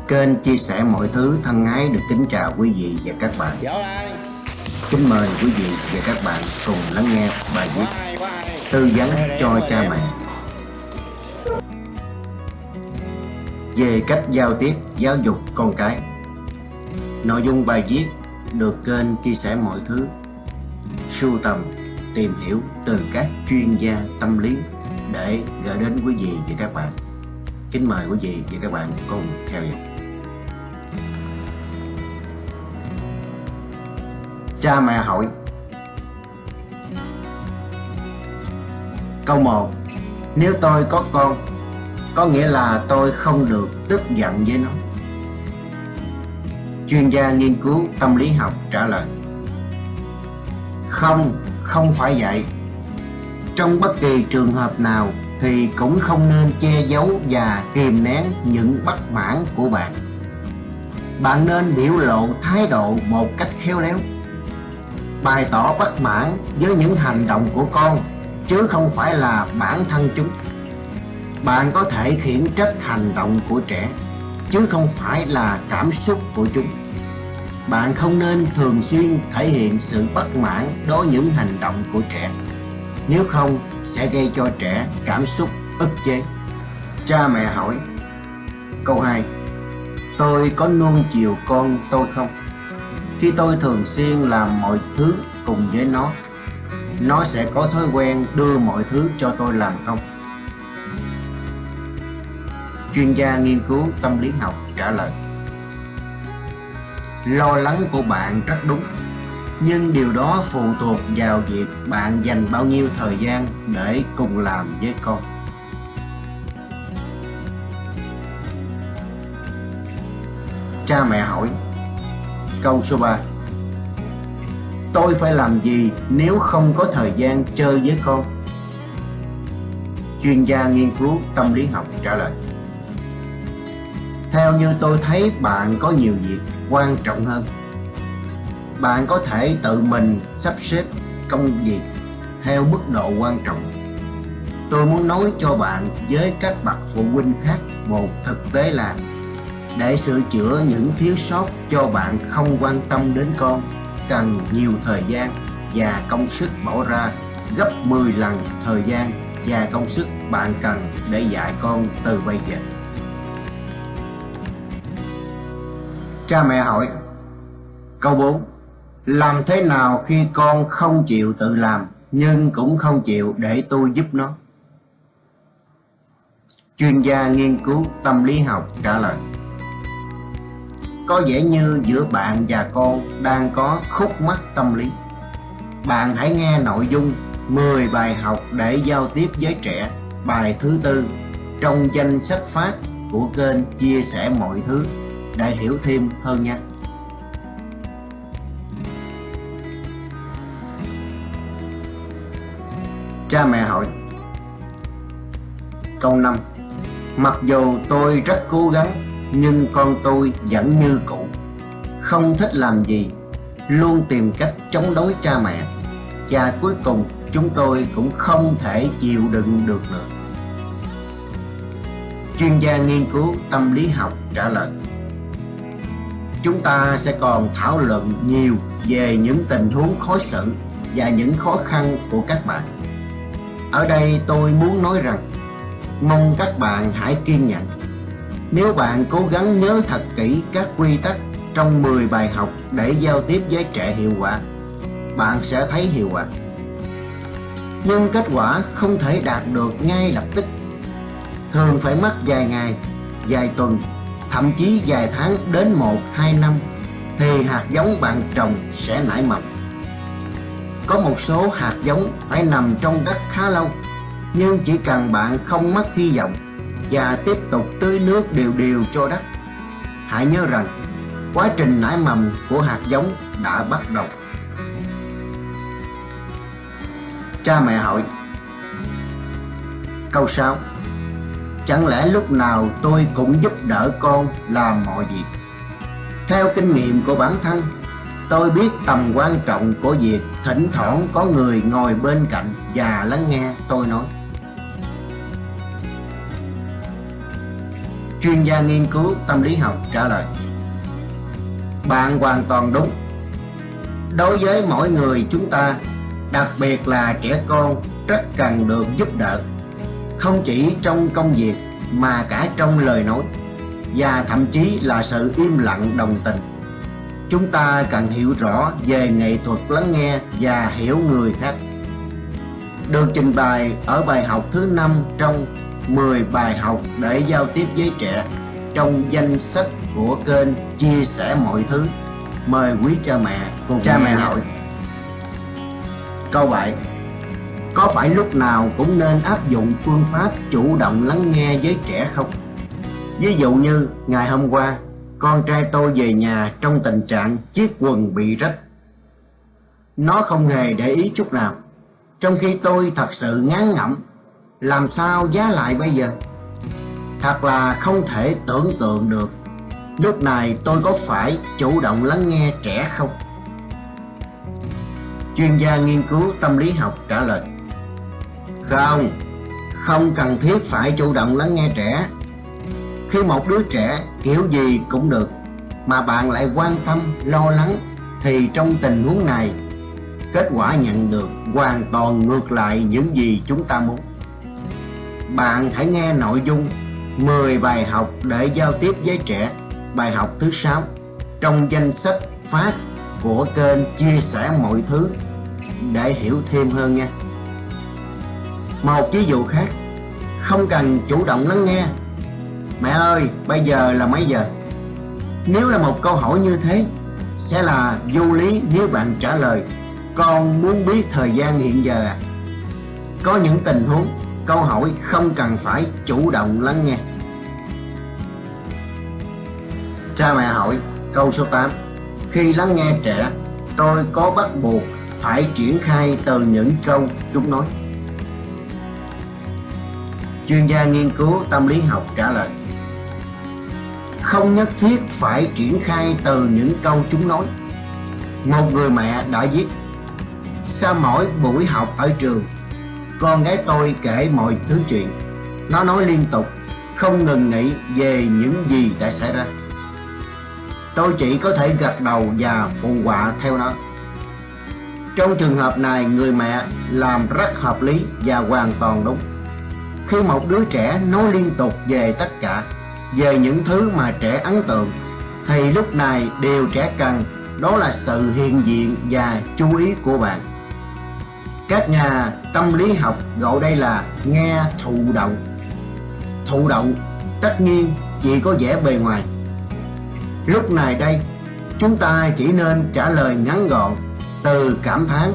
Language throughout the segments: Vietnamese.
Kênh chia sẻ mọi thứ thân ái được kính chào quý vị và các bạn. Kính mời quý vị và các bạn cùng lắng nghe bài viết tư vấn cho cha mẹ về cách giao tiếp giáo dục con cái. Nội dung bài viết được kênh chia sẻ mọi thứ sưu tầm tìm hiểu từ các chuyên gia tâm lý để gửi đến quý vị và các bạn. Kính mời quý vị và các bạn cùng theo dõi. Cha mẹ hỏi. Câu 1. Nếu tôi có con, có nghĩa là tôi không được tức giận với nó? Chuyên gia nghiên cứu tâm lý học trả lời. Không phải vậy. Trong bất kỳ trường hợp nào thì cũng không nên che giấu và kìm nén những bất mãn của bạn. Bạn nên biểu lộ thái độ một cách khéo léo, bày tỏ bất mãn với những hành động của con, chứ không phải là bản thân chúng. Bạn có thể khiển trách hành động của trẻ, chứ không phải là cảm xúc của chúng. Bạn không nên thường xuyên thể hiện sự bất mãn đối với những hành động của trẻ, nếu không sẽ gây cho trẻ cảm xúc ức chế. Cha mẹ hỏi. Câu 2. Tôi có nuông chiều con tôi không? Khi tôi thường xuyên làm mọi thứ cùng với nó sẽ có thói quen đưa mọi thứ cho tôi làm không? Chuyên gia nghiên cứu tâm lý học trả lời. Lo lắng của bạn rất đúng, nhưng điều đó phụ thuộc vào việc bạn dành bao nhiêu thời gian để cùng làm với con. Cha mẹ hỏi. Câu số 3. Tôi phải làm gì nếu không có thời gian chơi với con? Chuyên gia nghiên cứu tâm lý học trả lời. Theo như tôi thấy bạn có nhiều việc quan trọng hơn. Bạn có thể tự mình sắp xếp công việc theo mức độ quan trọng. Tôi muốn nói cho bạn với các bậc phụ huynh khác một thực tế là để sửa chữa những thiếu sót cho bạn không quan tâm đến con cần nhiều thời gian và công sức bỏ ra gấp 10 lần thời gian và công sức bạn cần để dạy con từ bây giờ. Cha mẹ hỏi. Câu 4. Làm thế nào khi con không chịu tự làm nhưng cũng không chịu để tôi giúp nó? Chuyên gia nghiên cứu tâm lý học trả lời. Có vẻ như giữa bạn và con đang có khúc mắc tâm lý. Bạn hãy nghe nội dung 10 bài học để giao tiếp với trẻ, bài thứ 4 trong danh sách phát của kênh chia sẻ mọi thứ để hiểu thêm hơn nhé. Cha mẹ hỏi. Câu 5. Mặc dù tôi rất cố gắng nhưng con tôi vẫn như cũ, không thích làm gì, luôn tìm cách chống đối cha mẹ, và cuối cùng chúng tôi cũng không thể chịu đựng được nữa. Chuyên gia nghiên cứu tâm lý học trả lời. Chúng ta sẽ còn thảo luận nhiều về những tình huống khó xử và những khó khăn của các bạn. Ở đây tôi muốn nói rằng mong các bạn hãy kiên nhẫn. Nếu bạn cố gắng nhớ thật kỹ các quy tắc trong 10 bài học để giao tiếp với trẻ hiệu quả, bạn sẽ thấy hiệu quả. Nhưng kết quả không thể đạt được ngay lập tức. Thường phải mất vài ngày, vài tuần, thậm chí vài tháng đến 1-2 năm thì hạt giống bạn trồng sẽ nảy mầm. Có một số hạt giống phải nằm trong đất khá lâu, nhưng chỉ cần bạn không mất hy vọng và tiếp tục tưới nước đều đều cho đất, hãy nhớ rằng quá trình nảy mầm của hạt giống đã bắt đầu. Cha mẹ hỏi. Câu 6. Chẳng lẽ lúc nào tôi cũng giúp đỡ con làm mọi việc? Theo kinh nghiệm của bản thân, tôi biết tầm quan trọng của việc thỉnh thoảng có người ngồi bên cạnh và lắng nghe tôi nói. Chuyên gia nghiên cứu tâm lý học trả lời: bạn hoàn toàn đúng. Đối với mỗi người chúng ta, đặc biệt là trẻ con, rất cần được giúp đỡ, không chỉ trong công việc mà cả trong lời nói, và thậm chí là sự im lặng đồng tình. Chúng ta cần hiểu rõ về nghệ thuật lắng nghe và hiểu người khác, được trình bày ở bài học thứ 5 trong 10 bài học để giao tiếp với trẻ trong danh sách của kênh Chia sẻ mọi thứ. Mời quý cha mẹ cùng cha mẹ hỏi. Câu 7. Có phải lúc nào cũng nên áp dụng phương pháp chủ động lắng nghe với trẻ không? Ví dụ như ngày hôm qua, con trai tôi về nhà trong tình trạng chiếc quần bị rách. Nó không hề để ý chút nào, trong khi tôi thật sự ngán ngẩm. Làm sao giá lại bây giờ? Thật là không thể tưởng tượng được. Lúc này tôi có phải chủ động lắng nghe trẻ không? Chuyên gia nghiên cứu tâm lý học trả lời: Không cần thiết phải chủ động lắng nghe trẻ. Khi một đứa trẻ kiểu gì cũng được mà bạn lại quan tâm, lo lắng, thì trong tình huống này, kết quả nhận được hoàn toàn ngược lại những gì chúng ta muốn. Bạn hãy nghe nội dung 10 bài học để giao tiếp với trẻ, bài học thứ 6 trong danh sách phát của kênh Chia sẻ mọi thứ để hiểu thêm hơn nha. Một ví dụ khác, không cần chủ động lắng nghe. Mẹ ơi, bây giờ là mấy giờ? Nếu là một câu hỏi như thế, sẽ là vô lý nếu bạn trả lời: con muốn biết thời gian hiện giờ ạ. Có những tình huống, câu hỏi không cần phải chủ động lắng nghe. Cha mẹ hỏi câu số 8. Khi lắng nghe trẻ, tôi có bắt buộc phải triển khai từ những câu chúng nói? Chuyên gia nghiên cứu tâm lý học trả lời: không nhất thiết phải triển khai từ những câu chúng nói. Một người mẹ đã viết: sau mỗi buổi học ở trường, con gái tôi kể mọi thứ chuyện. Nó nói liên tục, không ngừng nghỉ về những gì đã xảy ra. Tôi chỉ có thể gật đầu và phụ họa theo nó. Trong trường hợp này, người mẹ làm rất hợp lý và hoàn toàn đúng. Khi một đứa trẻ nói liên tục về tất cả, về những thứ mà trẻ ấn tượng, thì lúc này điều trẻ cần đó là sự hiện diện và chú ý của bạn. Các nhà tâm lý học gọi đây là nghe thụ động. Thụ động tất nhiên chỉ có vẻ bề ngoài. Lúc này đây, chúng ta chỉ nên trả lời ngắn gọn, từ cảm thán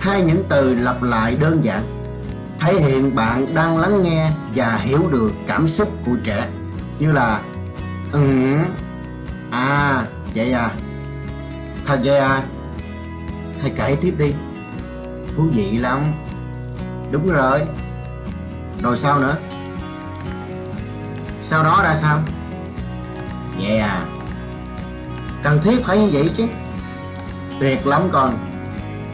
hay những từ lặp lại đơn giản, thể hiện bạn đang lắng nghe và hiểu được cảm xúc của trẻ, như là à, vậy à, thật vậy à, hãy kể tiếp đi, thú vị lắm, đúng rồi, rồi sao nữa, sau đó ra sao, vậy à, cần thiết phải như vậy chứ, tuyệt lắm con.